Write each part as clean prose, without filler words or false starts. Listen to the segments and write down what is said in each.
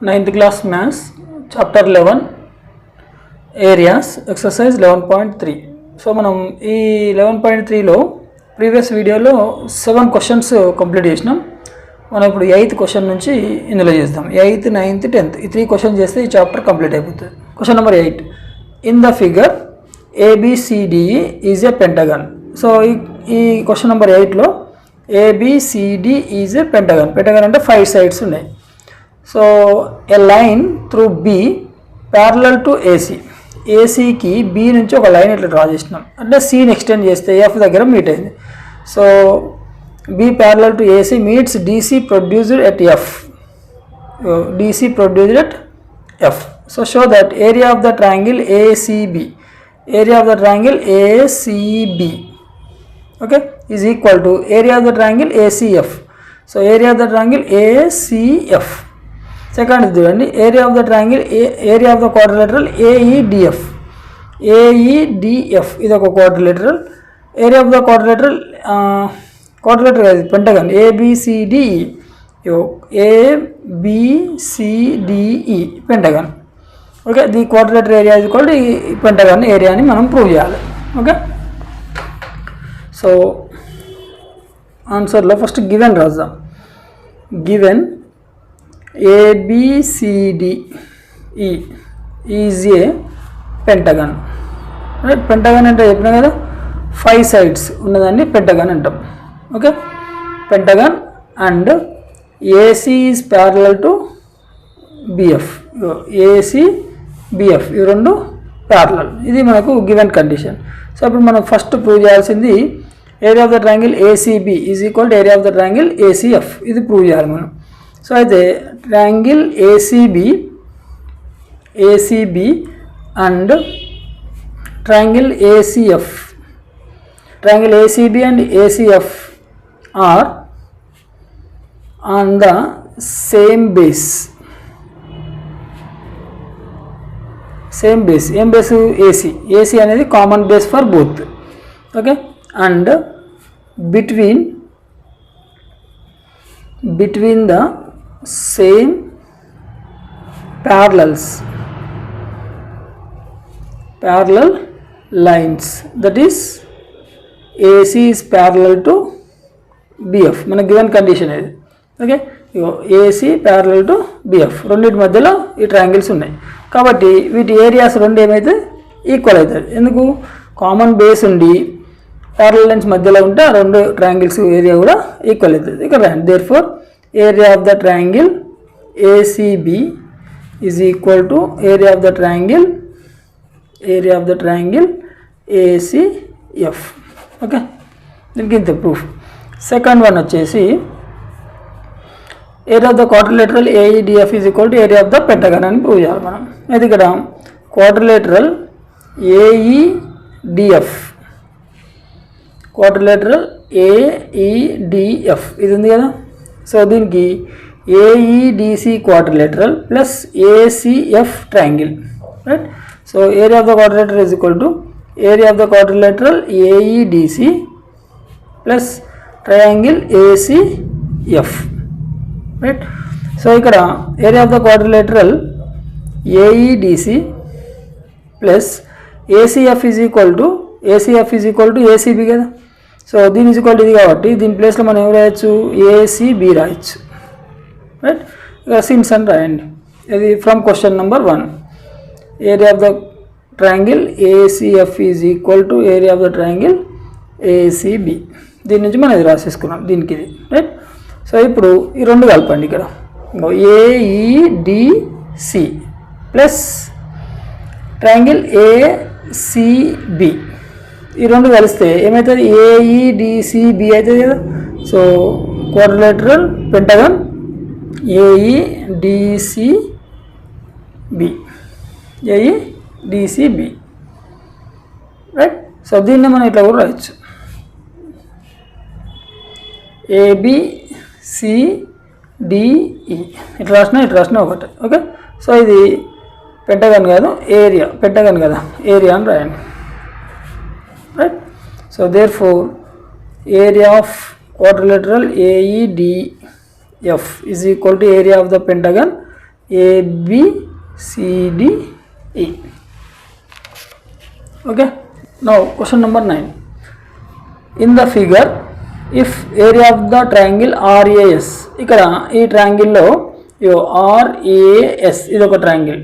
9th class maths chapter 11 areas exercise 11.3. So మనం ఈ 11.3లో previous వీడియోలో 7 క్వశ్చన్స్ కంప్లీట్ చేసినాం. మనం ఇప్పుడు 8th క్వశ్చన్ నుంచి ఇందులో చేద్దాం. 8th, 9th, 10th ఈ 3 క్వశ్చన్ చేస్తే ఈ చాప్టర్ కంప్లీట్ అయిపోతుంది. Question number 8, in the figure ABCDE is a pentagon. So ఈ క్వశ్చన్ నెంబర్ 8లో ABCD is a pentagon. Pentagon అంటే 5 సైడ్స్ ఉన్నాయి. So a line through B parallel to AC. ఏసీకి B నుంచి ఒక లైన్ ఇట్లా డ్రా చేసినాం అంటే సీని ఎక్స్టెండ్ చేస్తే ఎఫ్ దగ్గర మీట్ అయింది. So B parallel to AC meets DC produced at F. DC produced at F. So show that area of the triangle ACB, area of the triangle ACB okay is equal to area of the triangle ACF. So area of the triangle ACF. Second చూడండి, area of the triangle area of the quadrilateral AEDF. AEDF ఇది ఒక quadrilateral. Area of the quadrilateral కాదు pentagon ABCDE. ABCDE pentagon. Okay the quadrilateral area ఇది కూడా ఈ pentagon ఏరియాని మనం prove చేయాలి. ఓకే సో ఆన్సర్లో ఫస్ట్ గివెన్ రాద్దాం. Given ABCDE is a pentagon. Right, pentagon అంటే చెప్పినా కదా 5 సైడ్స్ ఉన్నదాన్ని పెంటగన్ అంటాం. Okay pentagon and AC is parallel to BF. AC BF ఇవి రెండు ప్యారలల్. ఇది మనకు గివెన్ కండిషన్. సో ఇప్పుడు మనం ఫస్ట్ ప్రూవ్ చేయాల్సింది area of the triangle ACB is equal to area of the triangle ACF. ఇది ప్రూవ్ చేయాలి మనం. సో అయితే triangle ACB and triangle ACF, triangle ACB and ACF are on the same base. Same base ఏం బేస్? AC అనేది common base for both. Okay and between the same parallel lines, that is AC is parallel to BF. మన given condition ఇది. Okay AC parallel to BF రెండింటి మధ్యలో ఈ triangles ఉన్నాయి కాబట్టి వీటి ఏరియాస్ రెండు ఏమైతే ఈక్వల్ అవుతుంది. ఎందుకు? కామన్ బేస్ ఉండి ప్యారలల్ లైన్స్ మధ్యలో ఉంటే ఆ రెండు ట్రయాంగిల్స్ ఏరియా కూడా ఈక్వల్ అవుతుంది. ఇక్కడ రాయండి, therefore area of the triangle ACB is equal to area of the triangle ACF. Okay దీనికి ఇంత ప్రూఫ్. సెకండ్ వన్ వచ్చేసి area of the quadrilateral AEDF is equal to area of the pentagon అని prove చేయాలి మనం. అయితే ఇక్కడ quadrilateral AEDF ఇది ఉంది కదా. సో దీనికి AEDC quadrilateral plus ACF triangle. Right, so area of the quadrilateral is equal to area of the quadrilateral AEDC plus triangle ACF. Right, so ఇక్కడ area of the quadrilateral AEDC plus ACF is equal to ACB కదా. సో దీని is equal to ఇది కాబట్టి దీని ప్లేస్లో మనం ఏం రాయొచ్చు? ACB రాయొచ్చు. రైట్, ఇక సిన్స్ అని రాయండి. ఇది from question number 1. Area of the triangle ACF is equal to area of the triangle ACB. దీని నుంచి మనం ఇది రాసేసుకున్నాం దీనికి ఇది. రైట్, సో ఇప్పుడు ఈ రెండు కలపండి. ఇక్కడ AEDC ప్లస్ ట్రయాంగిల్ ACB ఈ రెండు కలిస్తే ఏమవుతుంది? AEDCB అవుతుంది కదా. So quadrilateral pentagon AEDCB. Right, so దీన్ని మనం ఇట్లా కూడా రాయొచ్చు, ABCDE ఇట్లా రాసిన ఒకటి. ఓకే సో ఇది పెంటగన్ కాదు ఏరియా, పెంటగన్ కదా ఏరియా అని రాయండి. Right, so therefore area of quadrilateral AEDF is equal to area of the pentagon ABCDE. Okay. Now question number 9. In the figure, if area of the triangle RAS, ఇక్కడ ఈ ట్రయాంగిల్లో RAS ఇది ఒక triangle,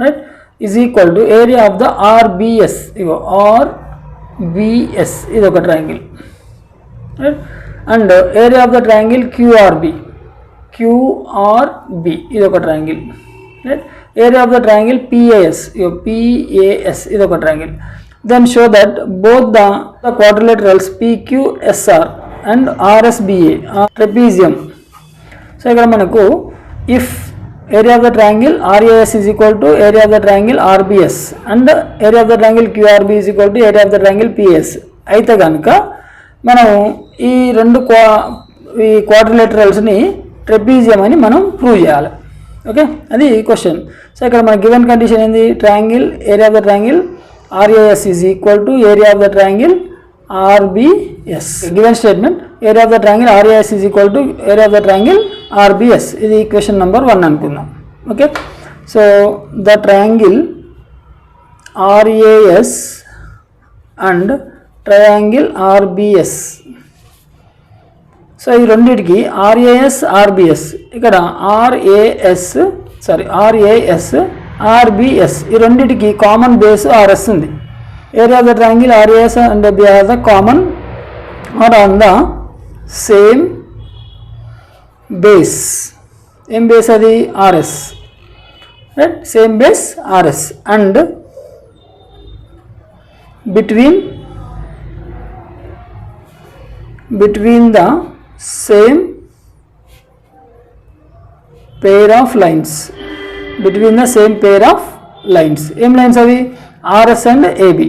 right, is equal to area of the RBS, RBS ఇది ఒక triangle, right, and area of the triangle QRB ఇది ఒక triangle, right, area of the triangle PAS ఇది ఒక triangle. Then show that both the quadrilaterals PQSR and RSBA are trapezium. So ఇక్కడ మనకు if area of the triangle RAS is equal to area of the triangle RBS and area of the triangle QRB is equal to area of the triangle PS అయితే కనుక మనం ఈ రెండు క్వాడ్రిలేటరల్స్ని trapezium అని మనం prove చేయాలి. ఓకే, అది question. So ఇక్కడ మన గివెన్ కండిషన్ ఏంది, triangle area of the triangle RAS is equal to area of the triangle RBS. Given statement, area of the triangle RAS is equal to area of the triangle RBS. This is equation number 1 anukundam. Okay, so the triangle RAS and triangle RBS. So ఈ రెండిటికి RAS RBS ఇక్కడ RAS RBS ఈ రెండిటికి common base RS ఉంది. Area of the triangle RAS and they are the common or on the same base. ఏం base అది, RS, right, same base RS and between the same pair of lines. Between the same pair of lines. ఏం lines అవి, RS and AB.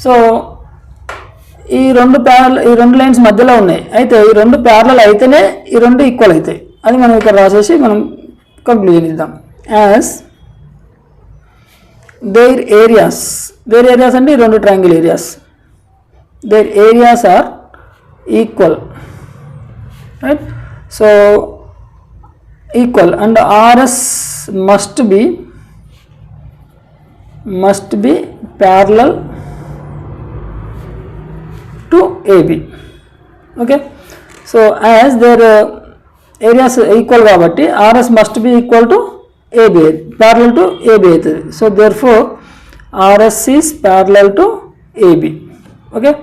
So ఈ రెండు lines మధ్యలో ఉన్నాయి. అయితే ఈ రెండు ప్యారలల్ అయితేనే ఈ రెండు ఈక్వల్ అవుతాయి. అది మనం ఇక్కడ రాసేసి మనం కంక్లూజన్ ఇద్దాం. యాజ్ దేర్ ఏరియాస్ అంటే ఈ రెండు triangle areas, there areas are equal, right. So equal and RS must be parallel to AB. Okay, so as their areas equal కాబట్టి RS must be equal to AB, parallel to AB అవుతుంది. So therefore RS is parallel to AB. Okay,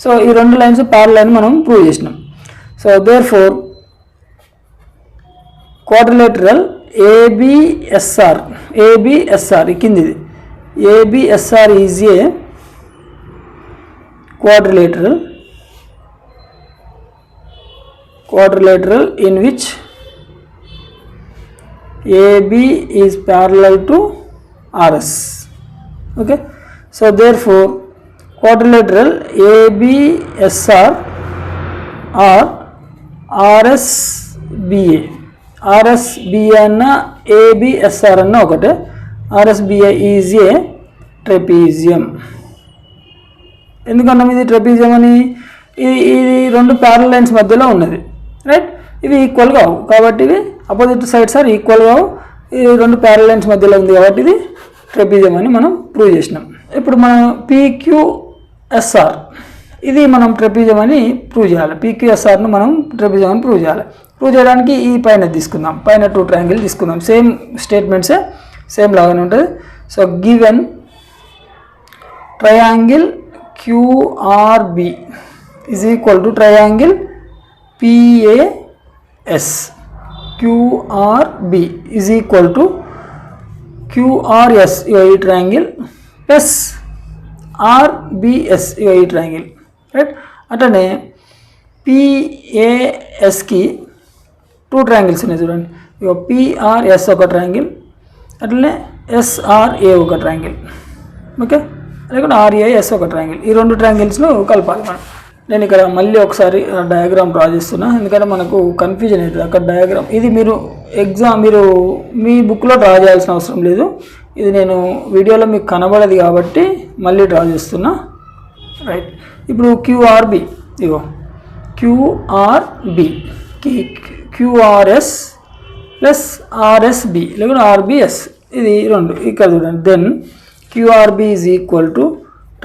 so ఈ రెండు lines parallel అని మనం prove చేసినాం. So therefore quadrilateral ABSR కిందిది ABSR is a quadrilateral in which AB is parallel to RS. Okay, so therefore quadrilateral ABSR or RSBA అన్న ABSR అన్న ఒకటే. RSBA is a trapezium. ఎందుకన్నాం ఇది ట్రెపీజియం అని, ఇది రెండు ప్యారలల్ లైన్స్ మధ్యలో ఉన్నది, రైట్. ఇవి ఈక్వల్ కావు కాబట్టి ఇవి అపోజిట్ సైడ్స్ ఆర్ ఈక్వల్ కావు. ఈ రెండు ప్యారలల్ లైన్స్ మధ్యలో ఉంది కాబట్టి ఇది ట్రెపీజియం అని మనం ప్రూవ్ చేసినాం. ఇప్పుడు మనం PQSR ఇది మనం ట్రెపీజియం అని ప్రూవ్ చేయాలి. PQSRను మనం ట్రెపీజియం అని ప్రూవ్ చేయాలి. ప్రూవ్ చేయడానికి ఈ పైన తీసుకుందాం, పైన 2 ట్రయాంగిల్ తీసుకుందాం. సేమ్ స్టేట్మెంట్సే, సేమ్ లాగానే ఉంటుంది. So given triangle QRB is equal to triangle PAS. QRB is equal to QRS ఈ ట్రయాంగిల్ ప్లస్ RBS ఈ ట్రయాంగిల్, రైట్. అట్లనే PASకి 2 ట్రయాంగిల్స్ ఉన్నాయి చూడండి. PRS ఒక ట్రయాంగిల్, అట్లనే SRA ఒక ట్రయాంగిల్. ఓకే, లేకుంటే RAS ఒక ట్రయాంగిల్. ఈ 2 ట్రయాంగిల్స్ను కలపాలి మనం. నేను ఇక్కడ మళ్ళీ ఒకసారి డయాగ్రామ్ డ్రా చేస్తున్నా, ఎందుకంటే మనకు కన్ఫ్యూజన్ అవుతుంది అక్కడ డయాగ్రామ్. ఇది మీరు మీ బుక్లో డ్రా చేయాల్సిన అవసరం లేదు. ఇది నేను వీడియోలో మీకు కనబడదు కాబట్టి మళ్ళీ డ్రా చేస్తున్నా, రైట్. ఇప్పుడు QRB, ఇగో క్యూఆర్బి, క్యూఆర్ఎస్ ప్లస్ ఆర్ఎస్బి లేకుంటే ఆర్బిఎస్, ఇది రెండు ఇక్కడ చూడండి. Then QRB is equal to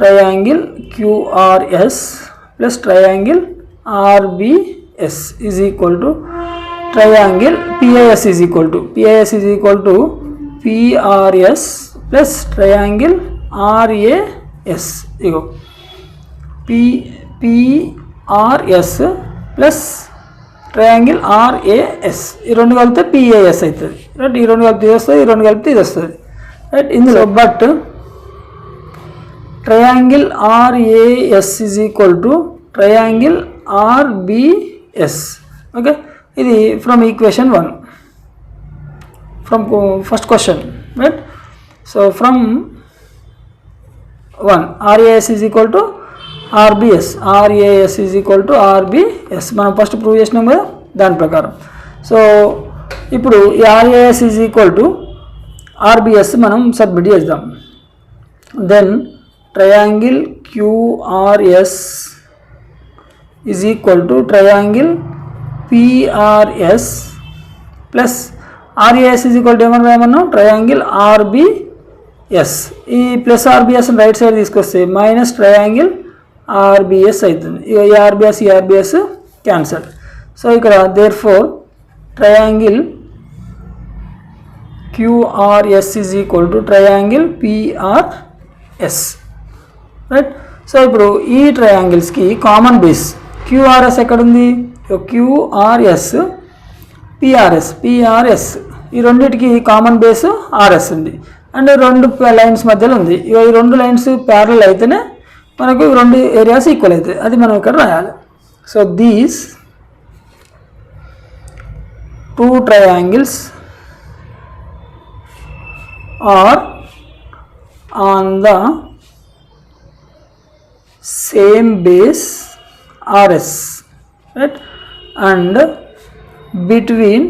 triangle QRS plus triangle RBS is equal to triangle PIS is equal to PRS plus triangle RAS. ఇగో పిఆర్ఎస్ ప్లస్ ట్రయాంగిల్ ఆర్ఏఎస్, ఈ రెండు కలిపితే PAS అవుతుంది. రైట్, ఈ రెండు కలిపితే ఇది వస్తుంది, ఈ రెండు కలిపితే ఇది వస్తుంది. రైట్, ఇందులో but triangle RAS is equal to triangle RBS. Okay, ఇది from equation 1, from first question. Right, so from 1 RAS is equal to RBS, RAS is equal to RBS మనం ఫస్ట్ ప్రూవ్ చేసినాం కదా దాని ప్రకారం. సో ఇప్పుడు ఈ RAS is equal to RBS మనం సబ్మిట్ చేద్దాం. Then triangle QRS is equal to triangle PRS plus RAS is equal to ఏమన్నాం ట్రయాంగిల్ RBS. ఈ ప్లస్ RBS రైట్ సైడ్ తీసుకొస్తే మైనస్ ట్రయాంగిల్ RBS అవుతుంది. ఈ RBS క్యాన్సల్. సో ఇక్కడ therefore triangle QRS is equal to triangle PRS. Right, so ఇప్పుడు ఈ ట్రయాంగిల్స్కి common base QRS ఎక్కడుంది? QRS PRS ఈ రెండింటికి కామన్ బేస్ RS ఉంది అండ్ రెండు లైన్స్ మధ్యలో ఉంది. ఈ రెండు లైన్స్ ప్యారలల్ అయితేనే మనకు రెండు ఏరియాస్ ఈక్వల్ అవుతాయి, అది మనం ఇక్కడ రాయాలి. So these two triangles are on the same base RS, right, and between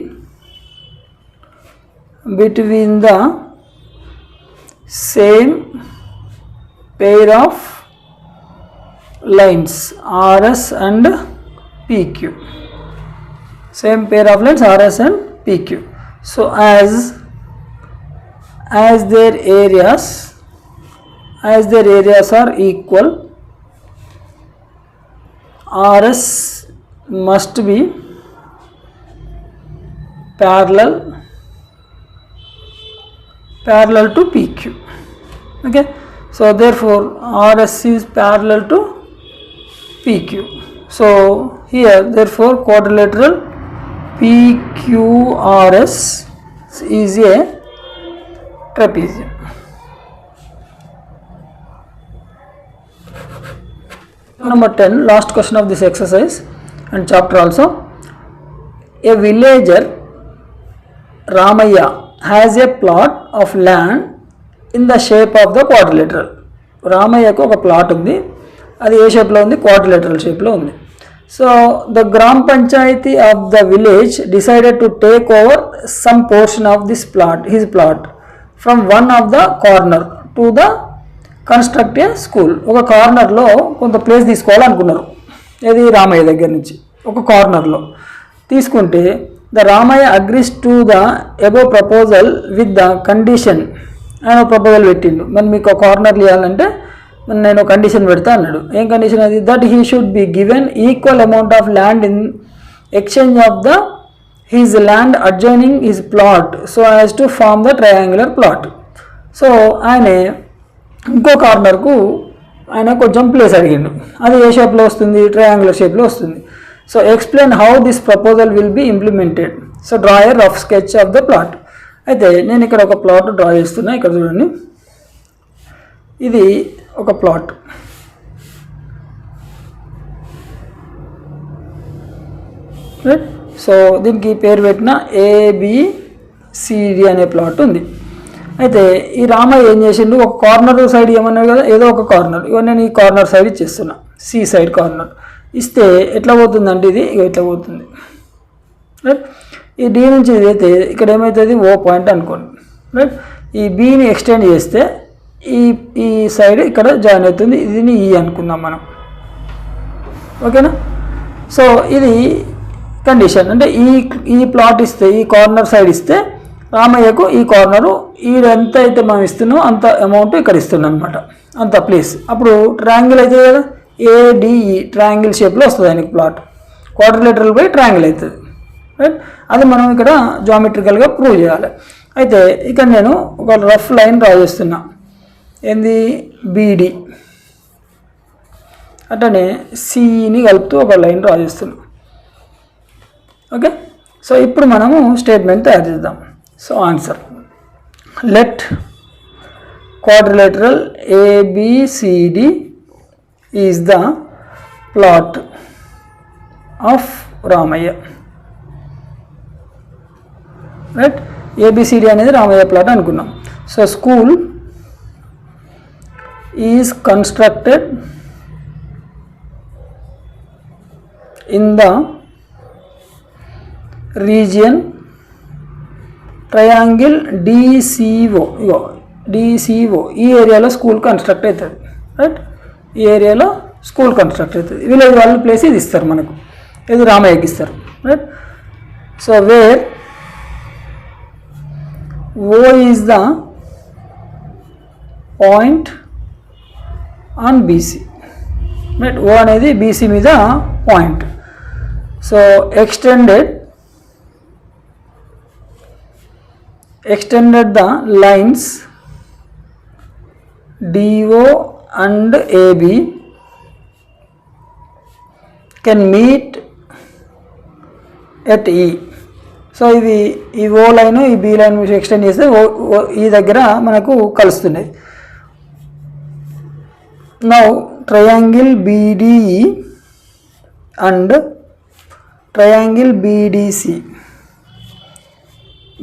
the same pair of lines RS and PQ, same pair of lines RS and PQ. So as their areas are equal, RS must be parallel to PQ. Okay, so therefore RS is parallel to PQ. So here therefore quadrilateral PQRS is a trapezium. Number 10, last question of this exercise and chapter also. A villager Ramaya has a plot of land in the shape of the quadrilateral. రామయ్యకు ఒక plot ఉంది, అది ఏ షేప్లో ఉంది? Quadrilateral షేప్లో ఉంది. So the gram panchayat of the village decided to take over some portion of this plot, his plot, from one of the corner to the construct a school. ఒక కార్నర్లో కొంత ప్లేస్ తీసుకోవాలనుకున్నారు, ఇది రామయ్య దగ్గర నుంచి ఒక కార్నర్లో తీసుకుంటే the Ramaiah agrees to the above proposal with the condition. ఆయన ప్రపోజల్ పెట్టిండు, మరి మీకు ఒక కార్నర్లు ఇవ్వాలంటే నేను కండిషన్ పెడతా అన్నాడు. ఏం కండిషన్ అది? That he should be given equal amount of land in exchange of the his land adjoining his plot so as to form the triangular plot. So ఆయన ఇంకో కార్నర్కు ఆయన కొంచెం ప్లేస్ అడిగిండు, అది ఏ షేప్లో వస్తుంది? ట్రయాంగులర్ షేప్లో వస్తుంది. So explain how this proposal will be implemented. So draw A rough sketch of the plot. అయితే నేను ఇక్కడ ఒక ప్లాట్ డ్రా చేస్తున్నా, ఇక్కడ చూడండి, ఇది ఒక ప్లాట్. రైట్, సో దీనికి పేరు పెట్టిన ABCD అనే ప్లాట్ ఉంది. అయితే ఈ రామయ్య ఏం చేసిండు, ఒక కార్నర్ సైడ్ ఏమన్నాడు కదా, ఏదో ఒక కార్నర్, ఇవన్నీ నేను ఈ కార్నర్ సైడ్ ఇచ్చేస్తున్నా, C సైడ్ కార్నర్ ఇస్తే ఎట్లా పోతుందంటే ఇది ఇట్లా పోతుంది. రైట్, ఈ D నుంచి ఇది అయితే ఇక్కడ ఏమవుతుంది? O పాయింట్ అనుకోండి. రైట్, ఈ Bని ఎక్స్టెండ్ చేస్తే ఈ సైడ్ ఇక్కడ జాయిన్ అవుతుంది, ఇది E అనుకుందాం మనం. ఓకేనా? సో ఇది కండిషన్, అంటే ఈ ప్లాట్ ఇస్తే, ఈ కార్నర్ సైడ్ ఇస్తే రామయ్యకు ఈ కార్నరు ఎంత అయితే మనం ఇస్తున్నామో అంత అమౌంట్ ఇక్కడ ఇస్తున్నాం అనమాట, అంత ప్లేస్. అప్పుడు ట్రయాంగిల్ అవుతుంది కదా, ఏడిఈ ట్రయాంగిల్ షేప్లో వస్తుంది ఆయనకి ప్లాట్, క్వాడ్రిలేటరల్ బై ట్రయాంగిల్ అవుతుంది, రైట్. అది మనం ఇక్కడ జామెట్రికల్గా ప్రూవ్ చేయాలి. అయితే ఇక్కడ నేను ఒక రఫ్ లైన్ డ్రా చేస్తున్నా, ఏంది బీడి, అట్లనే సిఈని కలుపుతూ ఒక లైన్ డ్రా చేస్తున్నాం. ఓకే, సో ఇప్పుడు మనము స్టేట్మెంట్ తయారు చేద్దాం. So answer, let quadrilateral ABCD is the plot of Ramaya, right. ABCD అనేది రామయ్య ప్లాట్ అనుకున్నాం. So school is constructed in the region triangle DCO, ego DCO ఈ ఏరియాలో స్కూల్ కన్స్ట్రక్ట్ అవుతుంది, రైట్. ఈ ఏరియాలో స్కూల్ కన్స్ట్రక్ట్ అవుతుంది. విలేజ్ వాళ్ళ ప్లేస్ ఇది ఇస్తారు మనకు, ఇది రామయ్యకి ఇస్తారు, right. So where O is the point on BC, right. O అనేది BC మీద point. So extended the lines DO and AB can meet at E. So ఇది ఈ ఓ లైన్ ఈ బి లైన్ ఎక్స్టెండ్ చేస్తే ఈ దగ్గర మనకు కలుస్తున్నాయి. Now triangle BDE and triangle BDC,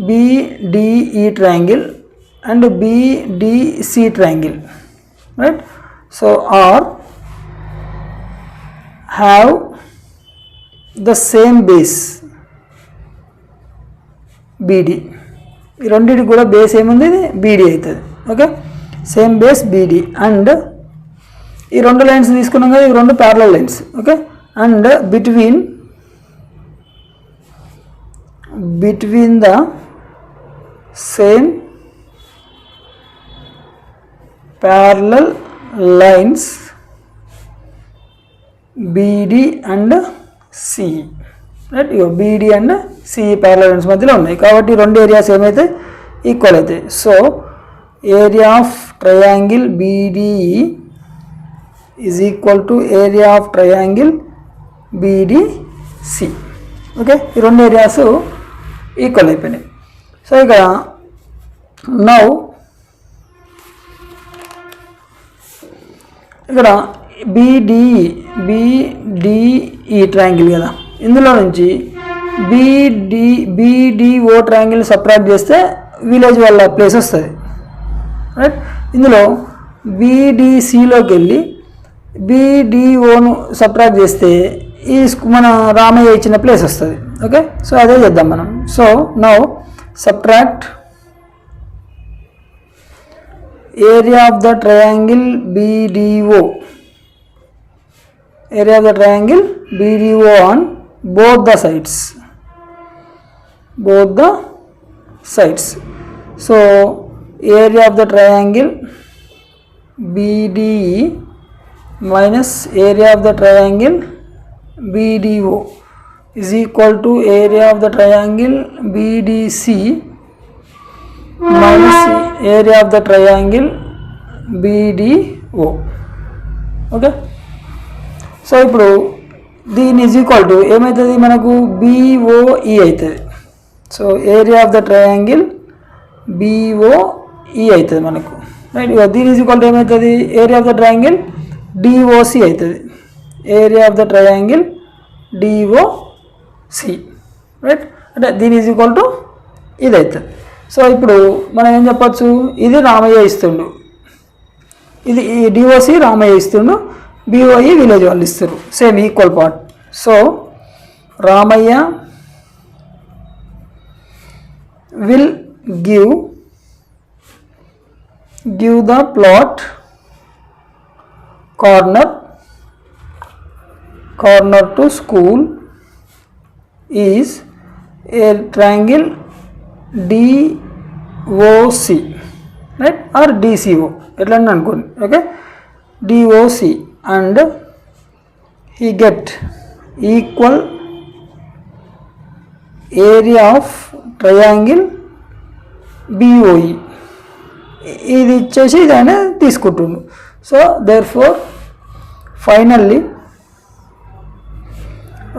BDE triangle and BDC triangle, right. So are have the same base BD. ఈ రెండింటికి కూడా బేస్ ఏముంది, ఇది BD అవుతుంది. Okay, same base BD. And ఈ రెండు లైన్స్ తీసుకున్నాం కదా, ఈ రెండు parallel lines. Okay, and between the same parallel lines BD and CE, right. Ego BD and CE parallel lines మధ్యలో ఉన్నాయి కాబట్టి రెండు ఏరియాస్ ఏమైతే ఈక్వల్ అవుతాయి. So area of triangle BDE is equal to area of triangle BDC. Okay, ఈ రెండు areas equal అయిపోయినాయి. So ఇక్కడ నౌ ఇక్కడ BDE ట్రయాంగిల్ కదా, ఇందులో నుంచి BDO ట్రయాంగిల్ సపరేట్ చేస్తే విలేజ్ వాళ్ళ ప్లేస్ వస్తుంది, రైట్. ఇందులో BDCలోకి వెళ్ళి BDOను సపరేట్ చేస్తే ఈ మన రామయ్య ఇచ్చిన ప్లేస్ వస్తుంది. ఓకే, సో అదే చేద్దాం మనం. So now subtract area of the triangle BDO, area of the triangle BDO on both the sides. So area of the triangle BDE minus area of the triangle BDO is equal to area of the triangle BDC minus area of the triangle BDO. Okay, so ఇప్పుడు దీని is equal to ఏమవుతుంది మనకు BOE అవుతుంది. So area of the triangle BOE అవుతుంది మనకు, right. దీని is equal to ఏమవుతుంది, area of the triangle DOC అవుతుంది, area of the triangle DOC, right. అంటే దీని ఈజ్ ఈక్వల్ టు ఇది అవుతుంది. సో ఇప్పుడు మనం ఏం చెప్పచ్చు, ఇది రామయ్య ఇస్తుండు, ఇది DOC రామయ్య ఇస్తుండు, BOE విలేజ్ వాళ్ళు ఇస్తారు, same equal part. So Ramaiah will give the plot corner to school is a triangle DOC, right, or DCO ఎట్లా అనుకోండి. Okay, DOC and he get equal area of triangle BOE. ఇది ఇచ్చేసి ఇదైనా తీసుకుంటుండు. So therefore finally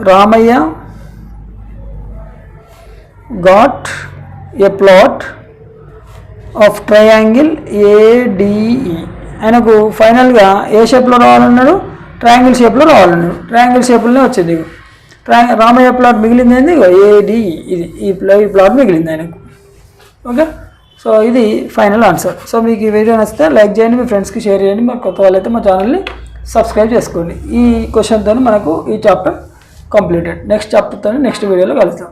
Ramayya got a plot of triangle ADE. ఆయనకు ఫైనల్గా ఏ షేప్లో రావాలన్నాడు, triangle షేప్లో రావాలన్నాడు. ట్రయాంగిల్ షేప్లోనే వచ్చింది. రామయ్య ప్లాట్ మిగిలింది ఏంది, ADE. ఇది ఈ ప్లాట్ మిగిలింది ఆయనకు. ఓకే, సో ఇది ఫైనల్ ఆన్సర్. సో మీకు ఈ వీడియో నచ్చితే లైక్ చేయండి, మీ ఫ్రెండ్స్కి షేర్ చేయండి. మరి కొత్త వాళ్ళైతే మా ఛానల్ని సబ్స్క్రైబ్ చేసుకోండి. ఈ క్వశ్చన్తో మనకు ఈ చాప్టర్ కంప్లీటెడ్. నెక్స్ట్ చాప్టర్తో నెక్స్ట్ వీడియోలో కలుద్దాం.